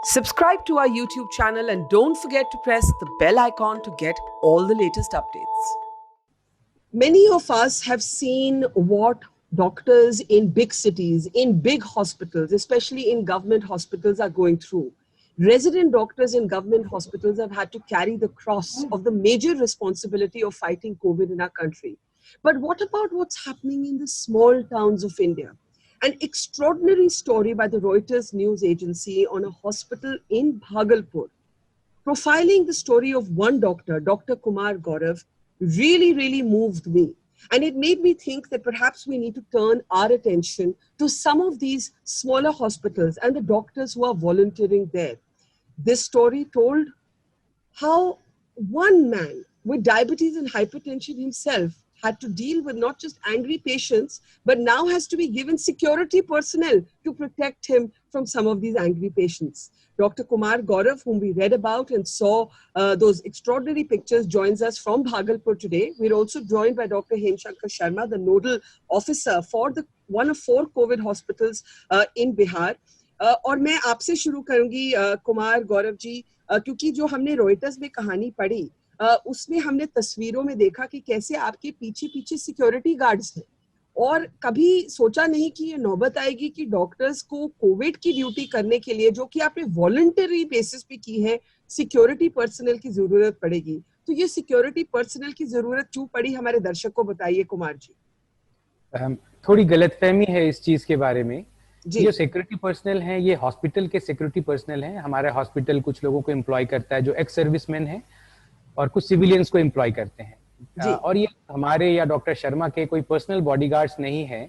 Subscribe to our YouTube channel and don't forget to press the bell icon to get all the latest updates. Many of us have seen what doctors in big cities, in big hospitals, especially in government hospitals, are going through. Resident doctors in government hospitals have had to carry the cross of the major responsibility of fighting COVID in our country. But what about what's happening in the small towns of India? An extraordinary story by the Reuters news agency on a hospital in Bhagalpur, profiling the story of one doctor, Dr. Kumar Gaurav, really moved me. And it made me think that perhaps we need to turn our attention to some of these smaller hospitals and the doctors who are volunteering there. This story told how one man with diabetes and hypertension himself had to deal with not just angry patients, but now has to be given security personnel to protect him from some of these angry patients. Dr. Kumar Gaurav, whom we read about and saw those extraordinary pictures, joins us from Bhagalpur today. We're also joined by Dr. Hemshankar Sharma, the nodal officer for one of 4 COVID hospitals in Bihar. और मैं आपसे शुरू करूंगी कुमार गौरव जी, क्योंकि जो हमने Reuters में कहानी पढ़ी उसमें हमने तस्वीरों में देखा कि कैसे आपके पीछे पीछे सिक्योरिटी गार्ड्स हैं, और कभी सोचा नहीं कि ये नौबत आएगी कि डॉक्टर्स को कोविड की ड्यूटी करने के लिए, जो कि आपने वॉलंटरी बेसिस पे की है, सिक्योरिटी पर्सनल की जरूरत पड़ेगी. तो ये सिक्योरिटी पर्सनल की जरूरत क्यों पड़ी, हमारे दर्शक को बताइए कुमार जी. थोड़ी गलतफहमी है इस चीज के बारे में. जो सिक्योरिटी पर्सनल हैं ये हॉस्पिटल के सिक्योरिटी पर्सनल हैं. हमारा हॉस्पिटल कुछ लोगों को एम्प्लॉय करता है जो एक्स सर्विसमैन हैं, और कुछ सिविलियंस को एम्प्लॉय करते हैं. और ये हमारे या डॉक्टर शर्मा के कोई पर्सनल बॉडीगार्ड्स नहीं है.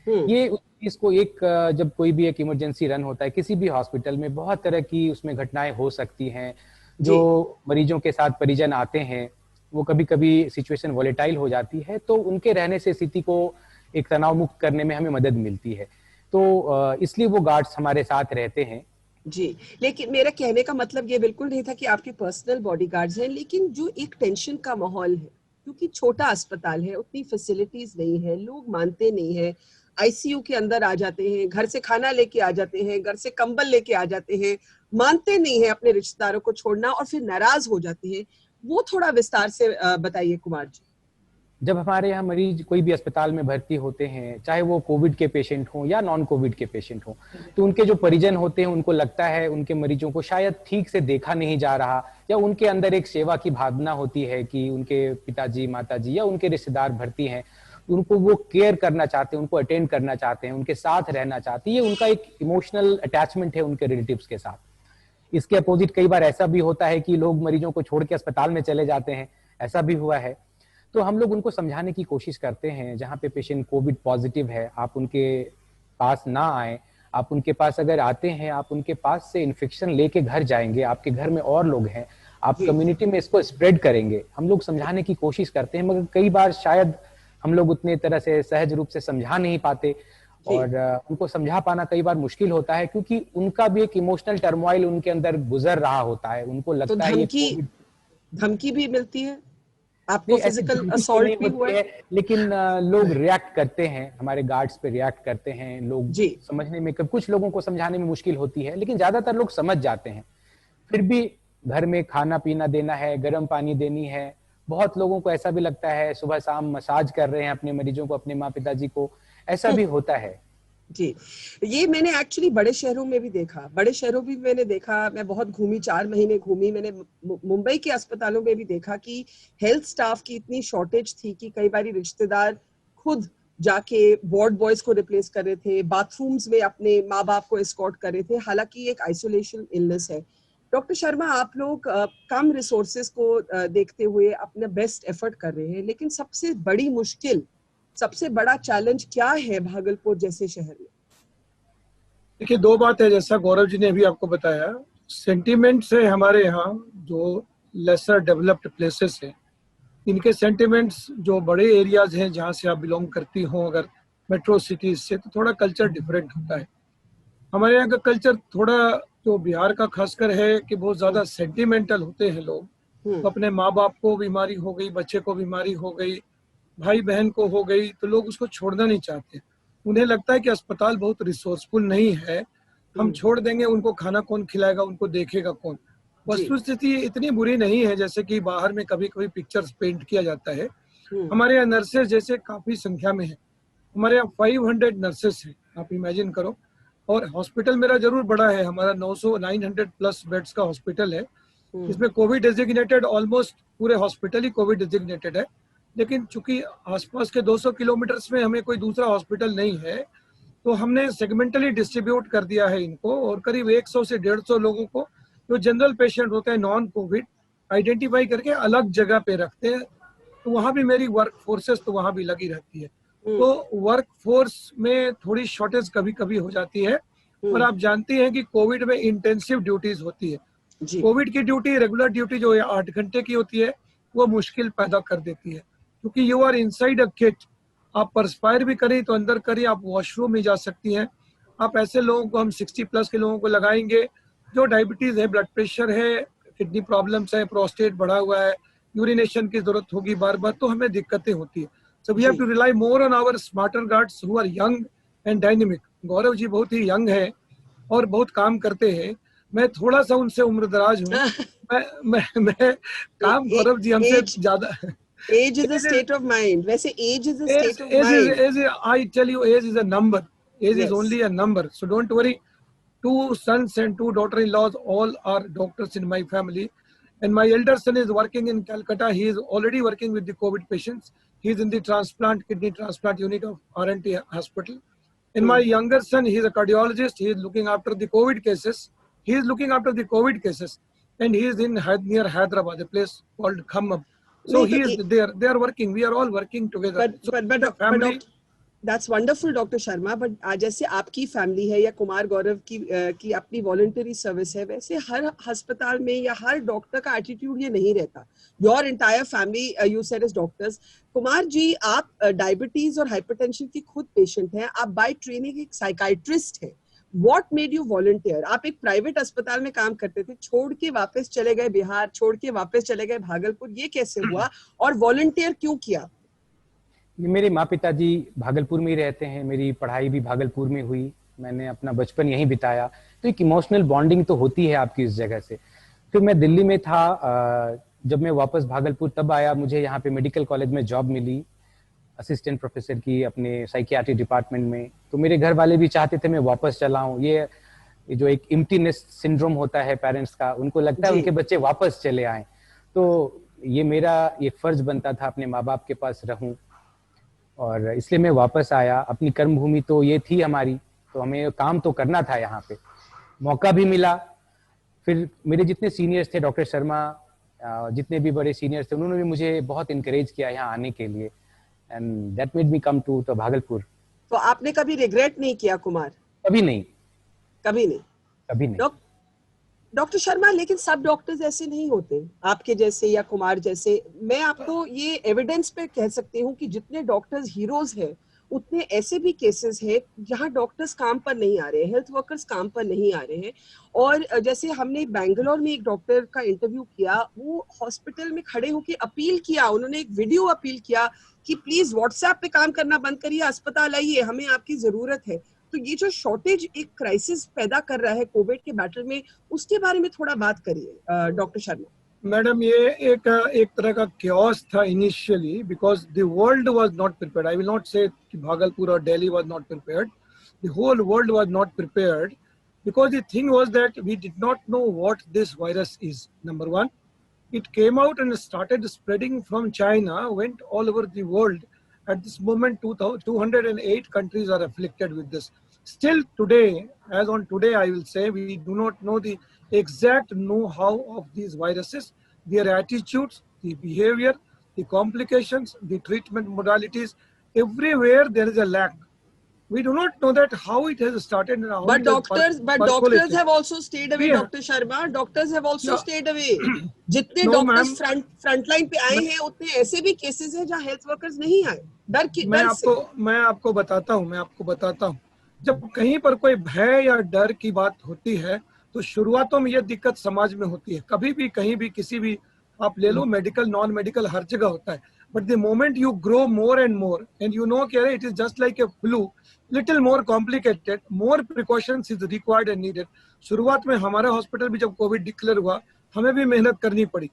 ये इसको एक जब कोई भी एक इमरजेंसी रन होता है किसी भी हॉस्पिटल में, बहुत तरह की उसमें घटनाएं हो सकती हैं. जो मरीजों के साथ परिजन आते हैं वो कभी कभी सिचुएशन वॉलेटाइल हो जाती है, तो उनके रहने से स्थिति को एक तनाव मुक्त करने में हमें मदद मिलती है. तो इसलिए वो गार्ड्स हमारे साथ रहते हैं. जी, लेकिन मेरा कहने का मतलब ये बिल्कुल नहीं था कि आपके पर्सनल बॉडीगार्ड्स हैं, लेकिन जो एक टेंशन का माहौल है, क्योंकि छोटा अस्पताल है, उतनी फैसिलिटीज नहीं है, लोग मानते नहीं है, आईसीयू के अंदर आ जाते हैं, घर से खाना लेके आ जाते हैं, घर से कंबल लेके आ जाते हैं, मानते नहीं है अपने रिश्तेदारों को छोड़ना और फिर नाराज हो जाते हैं. वो थोड़ा विस्तार से बताइए कुमार जी. जब हमारे यहाँ मरीज कोई भी अस्पताल में भर्ती होते हैं, चाहे वो कोविड के पेशेंट हों या नॉन कोविड के पेशेंट हों, तो उनके जो परिजन होते हैं उनको लगता है उनके मरीजों को शायद ठीक से देखा नहीं जा रहा, या उनके अंदर एक सेवा की भावना होती है कि उनके पिताजी माताजी या उनके रिश्तेदार भर्ती हैं, उनको वो केयर करना चाहते हैं, उनको अटेंड करना चाहते हैं, उनके साथ रहना चाहते हैं. ये उनका एक इमोशनल अटैचमेंट है उनके रिलेटिव्स के साथ. इसके अपोजिट कई बार ऐसा भी होता है कि लोग मरीजों को छोड़ के अस्पताल में चले जाते हैं. ऐसा भी हुआ है. तो हम लोग उनको समझाने की कोशिश करते हैं, जहाँ पे पेशेंट कोविड पॉजिटिव है आप उनके पास ना आए. आप उनके पास अगर आते हैं, आप उनके पास से इन्फेक्शन लेके घर जाएंगे, आपके घर में और लोग हैं, आप कम्युनिटी में इसको स्प्रेड करेंगे. हम लोग समझाने की कोशिश करते हैं, मगर कई बार शायद हम लोग उतने तरह से सहज रूप से समझा नहीं पाते, और उनको समझा पाना कई बार मुश्किल होता है, क्योंकि उनका भी एक इमोशनल टर्मोइल उनके अंदर गुजर रहा होता है. उनको लगता है धमकी भी मिलती है, आपको फिजिकल असॉल्ट भी हुआ है, लेकिन लोग रिएक्ट करते हैं, हमारे गार्ड्स पे रिएक्ट करते हैं. लोग समझने में, कुछ लोगों को समझाने में मुश्किल होती है, लेकिन ज्यादातर लोग समझ जाते हैं. फिर भी घर में खाना पीना देना है, गर्म पानी देनी है. बहुत लोगों को ऐसा भी लगता है सुबह शाम मसाज कर रहे हैं अपने मरीजों को, अपने माँ पिताजी को. ऐसा भी होता है. जी, ये मैंने एक्चुअली बड़े शहरों में भी देखा, मैंने देखा. मैं बहुत घूमी, 4 महीने घूमी. मैंने मुंबई के अस्पतालों में भी देखा कि हेल्थ स्टाफ की इतनी शॉर्टेज थी कि कई बार रिश्तेदार खुद जाके वार्ड बॉयज को रिप्लेस कर रहे थे, बाथरूम्स में अपने माँ बाप को एस्कॉर्ट कर रहे थे, हालांकि एक आइसोलेशन इलनेस है. डॉक्टर शर्मा, आप लोग कम रिसोर्सेज को देखते हुए अपना बेस्ट एफर्ट कर रहे हैं, लेकिन सबसे बड़ी मुश्किल, सबसे बड़ा चैलेंज क्या है भागलपुर जैसे शहर में? देखिए, 2 बात है, जैसा गौरव जी ने अभी आपको बताया. सेंटीमेंट से हमारे यहाँ जो लेसर डेवलप्ड प्लेसेस हैं, इनके सेंटीमेंट्स जो बड़े एरियाज हैं जहाँ से आप बिलोंग करती हो, अगर मेट्रो सिटीज से, तो थोड़ा कल्चर डिफरेंट होता है. हमारे यहाँ का कल्चर थोड़ा, जो बिहार का खासकर है, कि बहुत ज्यादा सेंटिमेंटल होते हैं लोग. तो अपने माँ बाप को बीमारी हो गई, बच्चे को बीमारी हो गई, भाई बहन को हो गई, तो लोग उसको छोड़ना नहीं चाहते. उन्हें लगता है कि अस्पताल बहुत रिसोर्सफुल नहीं है, हम छोड़ देंगे, उनको खाना कौन खिलाएगा, उनको देखेगा कौन। वस्तुस्थिति इतनी बुरी नहीं है जैसे कि बाहर में कभी कभी पिक्चर्स पेंट किया जाता है। हमारे यहाँ नर्सेज जैसे काफी संख्या में है, हमारे यहाँ 500 नर्सेस हैं, आप इमेजिन करो। और हॉस्पिटल मेरा जरूर बड़ा है, हमारा 900 प्लस बेड्स का हॉस्पिटल है, इसमें कोविड डेजिग्नेटेड, ऑलमोस्ट पूरे हॉस्पिटल ही कोविड डेजिग्नेटेड है। लेकिन चूंकि आसपास के 200 किलोमीटर्स में हमें कोई दूसरा हॉस्पिटल नहीं है, तो हमने सेगमेंटली डिस्ट्रीब्यूट कर दिया है इनको, और करीब 100 से 150 लोगों को जो जनरल पेशेंट होते हैं नॉन कोविड आइडेंटिफाई करके अलग जगह पे रखते हैं। तो वहाँ भी मेरी वर्क फोर्सेस तो वहाँ भी लगी रहती है। तो वर्क फोर्स में थोड़ी शॉर्टेज कभी कभी हो जाती है, और आप जानती हैं कि कोविड में इंटेंसिव ड्यूटीज होती है। कोविड की ड्यूटी, रेगुलर ड्यूटी जो 8 घंटे की होती है, वो मुश्किल पैदा कर देती है, क्योंकि you are inside a kit. आप परस्पायर भी करें तो अंदर करें, आप वॉशरूम में जा सकती हैं। आप ऐसे लोगों को, हम 60 प्लस के लोगों को लगाएंगे जो डायबिटीज है, ब्लड प्रेशर है, किडनी प्रॉब्लम्स है, प्रोस्टेट बढ़ा हुआ है, यूरिनेशन की जरूरत होगी बार बार, तो हमें दिक्कतें होती है। So we have to rely more on our smarter guards who are young and dynamic. Gaurav ji बहुत ही यंग है और बहुत काम करते हैं, मैं थोड़ा सा उनसे उम्रदराज हूँ। मैं काम, गौरव जी हमसे ज्यादा। Age is a state of mind. वैसे age is a state of mind. I tell you, age is a number. Age is only a number. So don't worry. 2 sons and 2 daughter-in-laws, all are doctors in my family. And my elder son is working in Calcutta. He is already working with the COVID patients. He is in the kidney transplant unit of R&T hospital. And my younger son, he is a cardiologist. He is looking after the COVID cases. And he is in near Hyderabad, a place called Khammam. So he is there. They are working. We are all working together. But that's wonderful, Dr. Sharma. But जैसे आपकी family है या कुमार गौरव की अपनी voluntary service है, वैसे हर अस्पताल में या हर डॉक्टर का एटीट्यूड ये नहीं रहता. Your entire family, you said, is doctors. Kumar ji, आप डायबिटीज और हाइपरटेंशन की खुद पेशेंट हैं. आप बाय ट्रेनिंग एक साइकाइट्रिस्ट हैं. What made you volunteer? आप एक प्राइवेट अस्पताल में काम करते थे, छोड़ के वापस चले गए बिहार, छोड़ के वापस चले गए भागलपुर. ये कैसे हुआ और वॉलंटियर क्यों किया? मेरे माँ पिताजी भागलपुर में ही रहते हैं, मेरी पढ़ाई भी भागलपुर में हुई, मैंने अपना बचपन यहीं बिताया, तो एक इमोशनल बॉन्डिंग तो होती है आपकी इस जगह से. फिर मैं दिल्ली में था, जब मैं वापस भागलपुर तब आया, मुझे यहाँ पे मेडिकल कॉलेज में जॉब मिली असिस्टेंट प्रोफेसर की अपने साइकियाट्री डिपार्टमेंट में. तो मेरे घर वाले भी चाहते थे मैं वापस चला हूँ. ये जो एक एम्प्टीनेस सिंड्रोम होता है पेरेंट्स का, उनको लगता है उनके बच्चे वापस चले आए. तो ये मेरा ये फर्ज बनता था अपने माँ बाप के पास रहूं, और इसलिए मैं वापस आया. अपनी कर्मभूमि तो ये थी हमारी, तो हमें काम तो करना था. यहाँ पे मौका भी मिला. फिर मेरे जितने सीनियर्स थे, डॉक्टर शर्मा, जितने भी बड़े सीनियर्स थे, उन्होंने भी मुझे बहुत इनकरेज किया यहाँ आने के लिए, and that made me come to Bhagalpur. तो आपने कभी रिग्रेट नहीं किया कुमार? कभी नहीं. डॉक्टर शर्मा, लेकिन सब डॉक्टर्स ऐसे नहीं होते आपके जैसे या कुमार जैसे. मैं आपको ये एविडेंस पे कह सकती हूँ कि जितने डॉक्टर्स हीरोज हैं, उतने ऐसे भी केसेस हैं जहाँ डॉक्टर्स काम पर नहीं आ रहे हैं, हेल्थ वर्कर्स काम पर नहीं आ रहे हैं. और जैसे हमने बैंगलोर में एक डॉक्टर का इंटरव्यू किया, वो हॉस्पिटल में खड़े होकर अपील किया, उन्होंने एक वीडियो अपील किया कि प्लीज व्हाट्सएप पे काम करना बंद करिए, अस्पताल आइए, हमें आपकी जरूरत है. तो ये जो शॉर्टेज एक क्राइसिस पैदा कर रहा है कोविड के बैटल में, उसके बारे में थोड़ा बात करिए डॉक्टर शर्मा. मैडम, ये एक तरह का chaos था initially because the world was not prepared. I will not say कि भागलपुर और Delhi was not prepared. The whole world was not prepared because the thing was that we did not know what this virus is. Number one, it came out and started spreading from China, went all over the world. At this moment, 208 countries are afflicted with this. Still today, as on today, I will say, we do not know the exact know-how of these viruses, their attitudes, the behavior, the complications, the treatment modalities. Everywhere there is a lack. We do not know that how it has started and how. But doctors have also stayed away, Dr. Sharma. Doctors have also stayed away. जितने doctors front line पे आए हैं, उतने ऐसे भी cases हैं जहाँ health workers नहीं आए. मैं आपको बताता हूँ. जब कहीं पर कोई भय या डर की बात होती है, तो शुरुआतों में यह दिक्कत समाज में होती है. कभी भी कहीं भी किसी भी आप ले लो, मेडिकल नॉन मेडिकल हर जगह होता है. but the moment you grow more and more and you know कि it is just like a flu, little more complicated, more precautions is required and needed. शुरुआत में हमारा हॉस्पिटल भी जब कोविड डिक्लेयर हुआ, हमें भी मेहनत करनी पड़ी।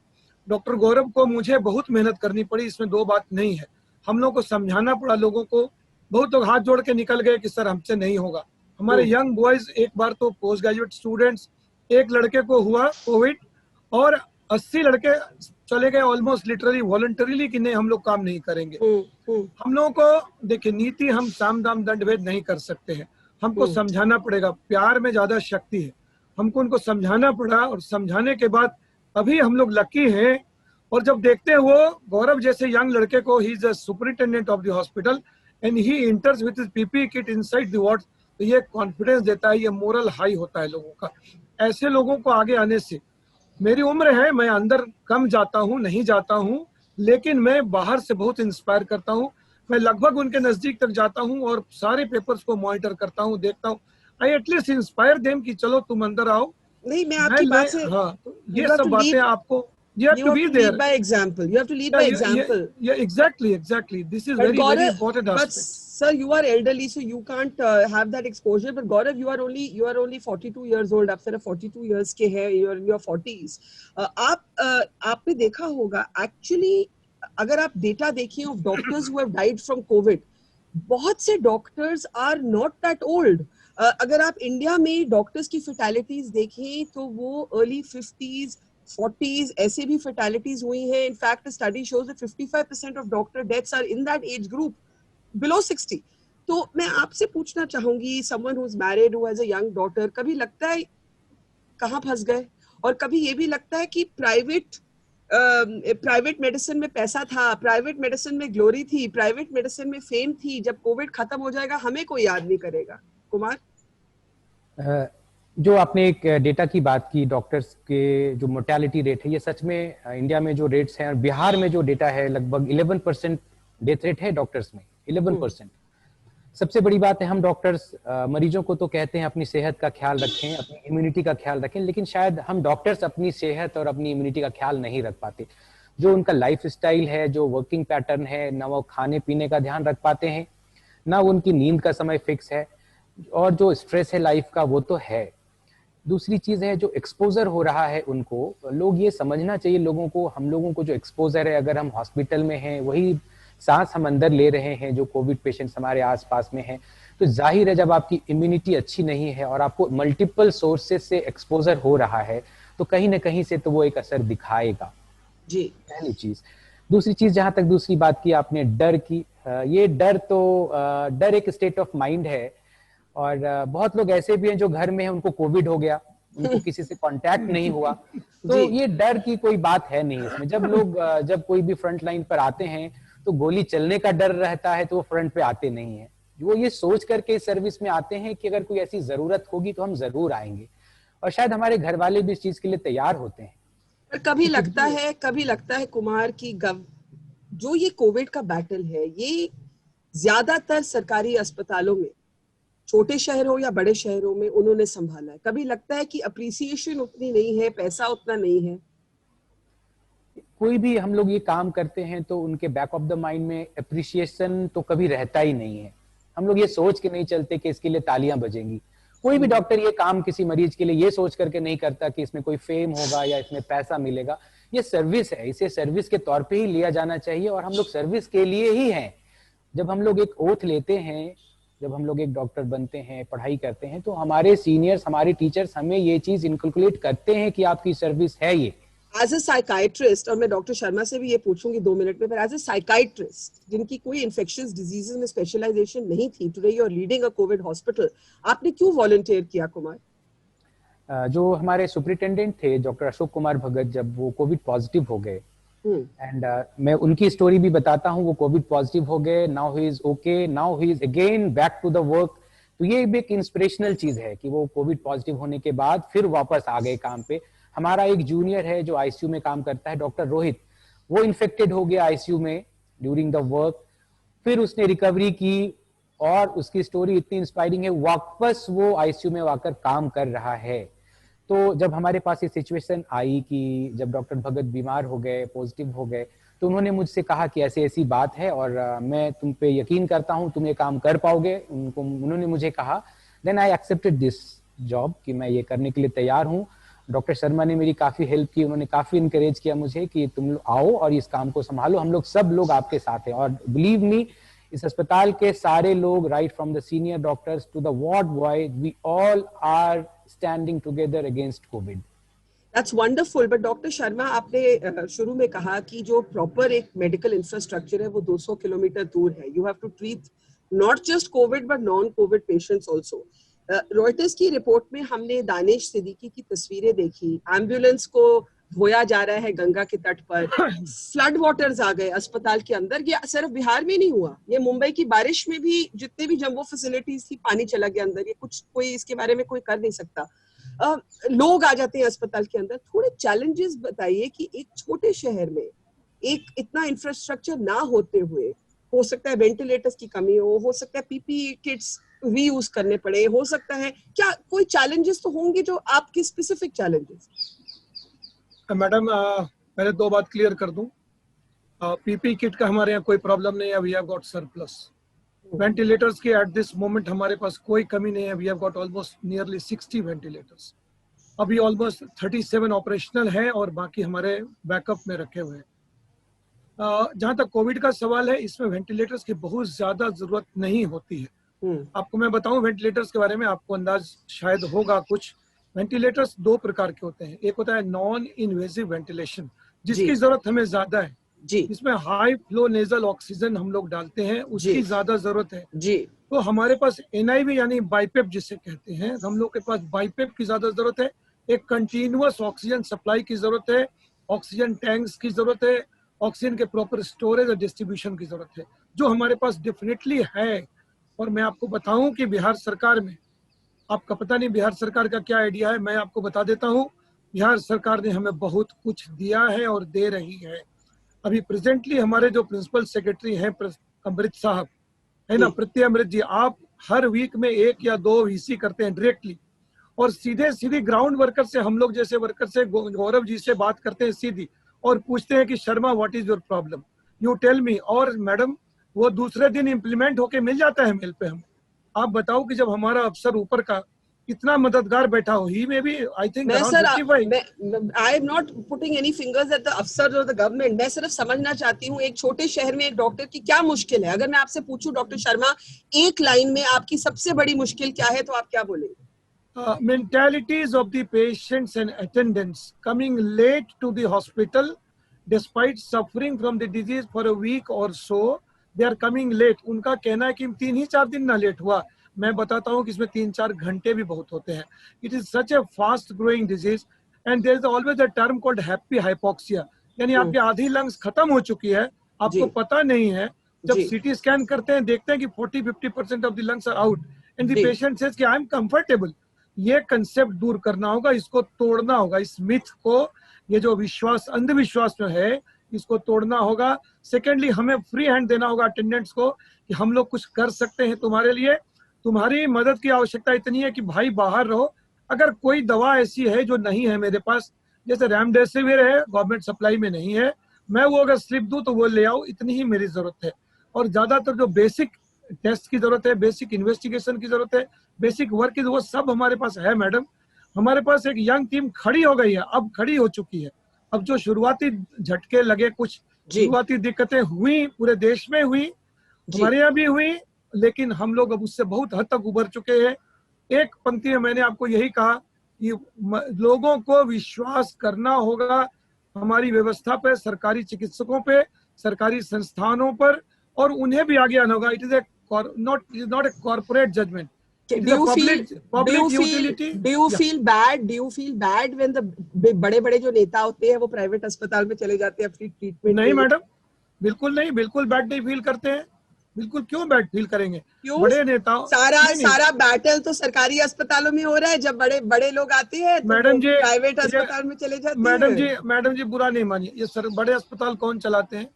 डॉक्टर गौरव को, मुझे बहुत मेहनत करनी पड़ी, इसमें दो बात नहीं है। हम लोग को समझाना पड़ा लोगों को, बहुत लोग हाथ जोड़ के निकल गए कि सर हमसे नहीं होगा। हमारे यंग बॉयज, एक बार तो पोस्ट ग्रेजुएट स्टूडेंट्स, एक लड़के को हुआ कोविड और 80 लड़के चले गए ऑलमोस्ट लिटरली वॉलंटरीली कि नहीं हम लोग काम नहीं करेंगे। हम लोगों को देखिए, नीति हम साम दाम दंड भेद नहीं कर सकते हैं, हमको समझाना पड़ेगा। प्यार में ज्यादा शक्ति है, हमको उनको समझाना पड़ा और समझाने के बाद अभी हम लोग लकी हैं। और जब देखते हैं वो गौरव जैसे यंग लड़के को, he is a superintendent of the hospital and he इंटर्स with his PP kit inside the ward, तो ये कॉन्फिडेंस देता है, ये मोरल हाई होता है लोगों का। ऐसे लोगों को आगे आने से, मेरी उम्र है, मैं अंदर कम जाता हूँ, नहीं जाता हूँ, लेकिन मैं बाहर से बहुत इंस्पायर करता हूँ। मैं लगभग उनके नजदीक तक जाता हूँ और सारे पेपर्स को मॉनिटर करता हूँ, देखता हूँ। आई एटलीस्ट इंस्पायर देम कि चलो तुम अंदर आओ। नहीं, मैं आपकी बात से, हाँ, तो ये सब बातें आपको, you have to be there. Lead by example. You have to lead by example. Yeah, exactly. This is very important but aspect. Sir, you are elderly, so you can't have that exposure. But Gaurav, you are only 42 years old. आप सिर्फ 42 years के हैं, you are in your 40s. आपने देखा होगा, actually अगर आप data देखिए of doctors who have died from COVID, बहुत से doctors are not that old. अगर आप इंडिया में डॉक्टर्स की फेटालिटीज देखें तो वो अर्ली 50s 40s ऐसे भी फेटालिटीज हुई हैं। In fact study shows that 55% of doctor deaths are in that age group below 60। तो मैं आपसे पूछना चाहूंगी, someone who is married, who has a young daughter, कभी लगता है कहाँ फंस गए? और कभी ये भी लगता है कि प्राइवेट मेडिसिन में पैसा था, प्राइवेट मेडिसिन में ग्लोरी थी, प्राइवेट मेडिसिन में फेम थी, जब कोविड खत्म हो जाएगा हमें कोई याद नहीं करेगा। कुमार, जो आपने एक डेटा की बात की, डॉक्टर्स के जो मोर्टेलिटी रेट है, ये सच में इंडिया में जो रेट्स हैं और बिहार में जो डेटा है, लगभग 11% डेथ रेट है डॉक्टर्स में, 11%। सबसे बड़ी बात है, हम डॉक्टर्स मरीजों को तो कहते हैं अपनी सेहत का ख्याल रखें, अपनी इम्यूनिटी का ख्याल रखें, लेकिन शायद हम डॉक्टर्स अपनी सेहत और अपनी इम्यूनिटी का ख्याल नहीं रख पाते। जो उनका लाइफ स्टाइल है, जो वर्किंग पैटर्न है, ना वो खाने पीने का ध्यान रख पाते हैं, ना उनकी नींद का समय फिक्स है, और जो स्ट्रेस है लाइफ का वो तो है। दूसरी चीज है जो एक्सपोजर हो रहा है उनको, लोग ये समझना चाहिए लोगों को, हम लोगों को जो एक्सपोजर है, अगर हम हॉस्पिटल में हैं, वही सांस हम अंदर ले रहे हैं जो कोविड पेशेंट्स हमारे आसपास में हैं, तो जाहिर है जब आपकी इम्यूनिटी अच्छी नहीं है और आपको मल्टीपल सोर्सेज से एक्सपोजर हो रहा है तो कहीं ना कहीं से तो वो एक असर दिखाएगा जी, पहली चीज। दूसरी चीज, जहां तक दूसरी बात की आपने डर की, ये डर एक स्टेट ऑफ माइंड है, और बहुत लोग ऐसे भी हैं जो घर में हैं, उनको कोविड हो गया, उनको किसी से कांटेक्ट नहीं हुआ, तो ये डर की कोई बात है नहीं इसमें। जब कोई भी फ्रंट लाइन पर आते हैं तो गोली चलने का डर रहता है, तो वो फ्रंट पे आते नहीं है। वो ये सोच करके इस सर्विस में आते हैं कि अगर कोई ऐसी जरूरत होगी तो हम जरूर आएंगे, और शायद हमारे घर वाले भी इस चीज के लिए तैयार होते हैं। कभी लगता है कुमार की जो ये कोविड का बैटल है, ये ज्यादातर सरकारी अस्पतालों में, छोटे शहरों या बड़े शहरों में उन्होंने संभाला है। कभी लगता है कि अप्रिसिएशन उतनी नहीं है, पैसा उतना नहीं है? कोई भी हम लोग ये काम करते हैं तो उनके बैक ऑफ द माइंड में अप्रिसिएशन तो कभी रहता ही नहीं है। हम लोग ये सोच के नहीं चलते कि इसके लिए तालियां बजेंगी। कोई भी डॉक्टर ये काम किसी मरीज के लिए ये सोच करके नहीं करता कि इसमें कोई फेम होगा या इसमें पैसा मिलेगा। ये सर्विस है, इसे सर्विस के तौर पे ही लिया जाना चाहिए, और हम लोग सर्विस के लिए ही हैं। जब हम लोग एक ओथ लेते हैं, जब हम लोग एक डॉक्टर बनते हैं, पढ़ाई करते हैं, तो हमारे सीनियर्स, हमारे टीचर्स हमें ये चीज इनकलकुलेट करते हैं कि आपकी सर्विस है ये। एज अ साइकाइट्रिस्ट, और मैं डॉक्टर शर्मा से भी ये पूछूंगी 2 मिनट में, पर एज अ साइकाइट्रिस्ट जिनकी कोई इन्फेक्शियस डिजीजेस में स्पेशलाइजेशन नहीं थी, today you are leading a COVID hospital, आपने क्यों वॉलंटियर किया कुमार? जो हमारे सुपरिटेंडेंट थे डॉक्टर अशोक कुमार भगत, जब वो कोविड पॉजिटिव हो गए, एंड मैं उनकी स्टोरी भी बताता हूँ, वो कोविड पॉजिटिव हो गए, now he is okay, now he is again back to the work. तो ये भी एक इंस्पिरेशनल चीज है कि वो कोविड पॉजिटिव होने के बाद फिर वापस आ गए काम पे। हमारा एक जूनियर है जो आईसीयू में काम करता है, डॉक्टर रोहित, वो इन्फेक्टेड हो गया आईसीयू में ड्यूरिंग द वर्क, फिर उसने रिकवरी की और उसकी स्टोरी इतनी इंस्पायरिंग है, वापस वो आईसीयू में आकर काम कर रहा है। तो जब हमारे पास ये सिचुएशन आई कि जब डॉक्टर भगत बीमार हो गए, पॉजिटिव हो गए, तो उन्होंने मुझसे कहा कि ऐसी ऐसी बात है और मैं तुम पे यकीन करता हूँ, तुम ये काम कर पाओगे। उन्होंने मुझे कहा, then I accepted this job, कि मैं ये करने के लिए तैयार हूँ। डॉक्टर शर्मा ने मेरी काफ़ी हेल्प की, उन्होंने काफ़ी इनकरेज किया मुझे कि तुम आओ और इस काम को संभालो, हम लोग सब लोग आपके साथ हैं। और बिलीव मी, इस अस्पताल के सारे लोग, right from the senior doctors to the ward boy, we all are standing together against COVID. That's wonderful. But doctor Sharma, आपने शुरू में कहा कि जो प्रॉपर एक मेडिकल इंफ्रास्ट्रक्चर है वो 200 किलोमीटर दूर है. You have to treat not just COVID but non-COVID patients also. Reuters की रिपोर्ट में हमने दानिश सिद्दीकी की तस्वीरें देखी. एम्बुलेंस को धोया जा रहा है गंगा के तट पर. फ्लड वाटर्स आ गए अस्पताल के अंदर. ये सिर्फ बिहार में नहीं हुआ, ये मुंबई की बारिश में भी जितने भी जम्बो फैसिलिटीज थी पानी चला गया अंदर. ये कुछ कोई इसके बारे में कोई कर नहीं सकता. लोग आ जाते हैं अस्पताल के अंदर. थोड़े चैलेंजेस बताइए कि एक छोटे शहर में एक इतना इंफ्रास्ट्रक्चर ना होते हुए, हो सकता है वेंटिलेटर्स की कमी हो सकता है पीपीई किट्स रीयूज करने पड़े, हो सकता है, क्या कोई चैलेंजेस तो होंगे जो आपके स्पेसिफिक चैलेंजेस? मैडम, पहले दो बात क्लियर कर दूं. पीपीई किट का हमारे यहाँ कोई प्रॉब्लम नहीं है. We have got surplus. Ventilators की एट दिस मोमेंट हमारे पास कोई कमी नहीं है. We have got almost nearly 60 ventilators. अभी ऑलमोस्ट 37 ऑपरेशनल है और बाकी हमारे बैकअप में रखे हुए हैं. जहां तक कोविड का सवाल है, इसमें वेंटिलेटर्स की बहुत ज्यादा जरूरत नहीं होती है. आपको मैं बताऊं वेंटिलेटर्स के बारे में, आपको अंदाज शायद होगा कुछ. वेंटिलेटर्स दो प्रकार के होते हैं. एक होता है नॉन इन्वेजिव वेंटिलेशन, जिसकी जरूरत हमें ज्यादा है जी. इसमें हाई फ्लो नेजल ऑक्सीजन हम लोग डालते हैं, उसकी ज्यादा जरूरत है जी. तो हमारे पास एनआईवी यानी बाइपेप जिसे कहते हैं, हम लोग के पास बाइपेप की ज्यादा जरूरत है. एक कंटिन्यूअस ऑक्सीजन सप्लाई की जरूरत है. ऑक्सीजन टैंक्स की जरूरत है. ऑक्सीजन के प्रॉपर स्टोरेज और डिस्ट्रीब्यूशन की जरूरत है, जो हमारे पास डेफिनेटली है. और मैं आपको बताऊं कि बिहार सरकार में, आपका पता नहीं बिहार सरकार का क्या आइडिया है, मैं आपको बता देता हूं. बिहार सरकार ने हमें बहुत कुछ दिया है और दे रही है. अभी प्रेजेंटली हमारे जो प्रिंसिपल सेक्रेटरी हैं अमृत साहब है ना, प्रत्यय अमृत जी, आप हर वीक में 1 या 2 वीसी करते हैं डायरेक्टली. और सीधे ग्राउंड वर्कर से, हम लोग जैसे वर्कर से, गौरव जी से बात करते हैं सीधी और पूछते हैं कि Sharma what is your problem, you tell me. और मैडम वो दूसरे दिन इम्प्लीमेंट होके मिल जाता है मेल पे हमें. आप बताओ कि जब हमारा अफसर ऊपर का इतना मददगार बैठा हो, ही में भी I think I am not putting any fingers at the अफसर और द गवर्नमेंट. मैं सिर्फ समझना चाहती हूँ एक छोटे शहर में एक डॉक्टर की क्या मुश्किल है. अगर मैं आपसे पूछूं डॉक्टर शर्मा, एक लाइन में आपकी सबसे बड़ी मुश्किल क्या है, तो आप क्या बोलेंगे? Mentalities of the patients and attendants coming late to the hospital despite suffering from the disease for a week or so, they are coming late. उनका कहना है कि 3 ही 4 दिन ना लेट हुआ. मैं बताता हूँ कि इसमें 3-4 घंटे भी बहुत होते हैं. It is such a fast growing disease and there is always a term called happy hypoxia, यानी आपकी आधी लंग्स खत्म हो चुकी है, आपको पता नहीं है. जब सीटी स्कैन करते हैं देखते हैं कि 40-50% of the lungs are out and the patient says कि आई एम कंफर्टेबल. ये कंसेप्ट दूर करना होगा, इसको तोड़ना होगा, इस मिथ को, ये जो विश्वास, अंधविश्वास जो है, इसको तोड़ना होगा. सेकेंडली, हमें फ्री हैंड देना होगा अटेंडेंट्स को कि हम लोग कुछ कर सकते हैं तुम्हारे लिए, तुम्हारी मदद की आवश्यकता इतनी है कि भाई बाहर रहो. अगर कोई दवा ऐसी है जो नहीं है मेरे पास, जैसे रेमडेसिविर है, गवर्नमेंट सप्लाई में नहीं है, मैं वो अगर स्लिप दूं तो वो ले आओ, इतनी ही मेरी जरूरत है. और ज्यादातर जो बेसिक टेस्ट की जरूरत है, बेसिक इन्वेस्टिगेशन की जरूरत है, बेसिक वर्क, वो सब हमारे पास है. मैडम, हमारे पास एक यंग टीम खड़ी हो गई है, अब खड़ी हो चुकी है. अब जो शुरुआती झटके लगे, कुछ शुरुआती दिक्कतें हुई, पूरे देश में हुई, हमारे यहाँ भी हुई, लेकिन हम लोग अब उससे बहुत हद तक उभर चुके हैं. एक पंक्ति में मैंने आपको यही कहा कि लोगों को विश्वास करना होगा हमारी व्यवस्था पे, सरकारी चिकित्सकों पे, सरकारी संस्थानों पर, और उन्हें भी आगे आना होगा. It is not a corporate judgment. Do you feel bad when the बड़े-बड़े जो नेता होते हैं वो प्राइवेट अस्पताल में चले जाते हैं फ्री ट्रीटमेंट? नहीं मैडम, बिल्कुल नहीं, बिल्कुल बैड नहीं फील करते हैं. बिल्कुल क्यों बैड फील करेंगे? बड़े नेता, सारा बैटल तो सरकारी अस्पतालों में हो रहा है. जब बड़े लोग आते हैं तो मैडम जी प्राइवेट अस्पताल में चले जाते हैं. मैडम जी बुरा नहीं मानिए, ये बड़े अस्पताल कौन चलाते हैं?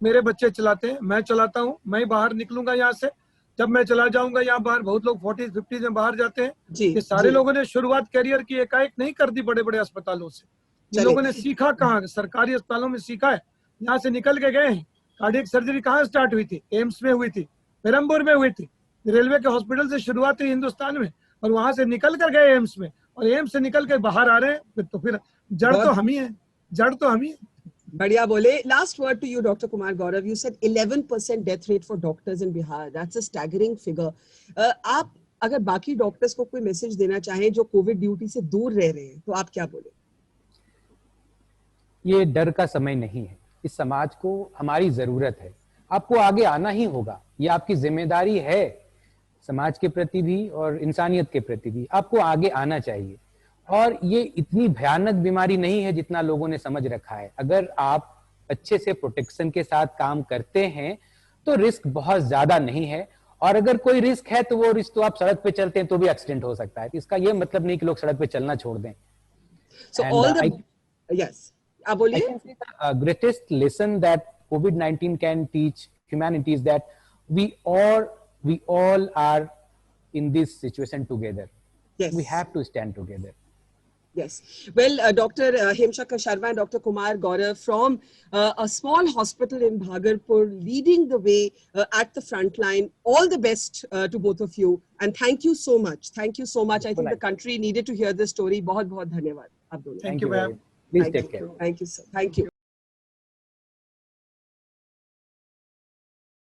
मेरे बच्चे चलाते हैं, मैं चलाता हूँ. मैं बाहर निकलूंगा यहाँ से, जब मैं चला जाऊंगा यहाँ बाहर, बहुत लोग 40-50 में बाहर जाते हैं. ये सारे लोगों ने शुरुआत करियर की एकाएक नहीं कर दी बड़े बड़े अस्पतालों से. ये लोगों ने सीखा कहाँ? सरकारी अस्पतालों में सीखा है. यहाँ से निकल के गए हैं। कार्डियक सर्जरी कहाँ स्टार्ट हुई थी? एम्स में हुई थी, पेरम्बूर में हुई थी, रेलवे के हॉस्पिटल से शुरुआत हुई हिंदुस्तान में, और वहां से निकल कर गए एम्स में, और एम्स से निकल के बाहर आ रहे हैं। तो फिर जड़ तो हम ही है, जड़ तो हम ही है। बढ़िया बोले। Last word to you, Dr. Kumar Gaurav. You said 11% death rate for doctors in Bihar. That's a staggering figure. आप अगर बाकी डॉक्टर्स को कोई मैसेज देना चाहें जो कोविड ड्यूटी से दूर रह रहे हैं, तो आप क्या बोले? ये डर का समय नहीं है, इस समाज को हमारी जरूरत है, आपको आगे आना ही होगा, ये आपकी जिम्मेदारी है, समाज के प्रति भी और इंसानियत के प्रति भी आपको आगे आना चाहिए। और ये इतनी भयानक बीमारी नहीं है जितना लोगों ने समझ रखा है। अगर आप अच्छे से प्रोटेक्शन के साथ काम करते हैं तो रिस्क बहुत ज्यादा नहीं है, और अगर कोई रिस्क है तो वो रिस्क तो आप सड़क पे चलते हैं तो भी एक्सीडेंट हो सकता है। इसका ये मतलब नहीं कि लोग सड़क पे चलना छोड़ दें। So all the yes, आप बोलिए। I can say the greatest lesson that COVID-19 can teach humanity is that we all are in this situation together. Yes. We have to stand together. Yes. Well, Dr. Hemshakha Sharma and Dr. Kumar Gaurav from a small hospital in Bhagarpur leading the way at the front line. All the best to both of you. And thank you so much. Thank you so much. I think the country needed to hear this story. बहुत बहुत धन्यवाद आप दोनों। Thank you, ma'am. Please take care. Thank you, sir. Thank you.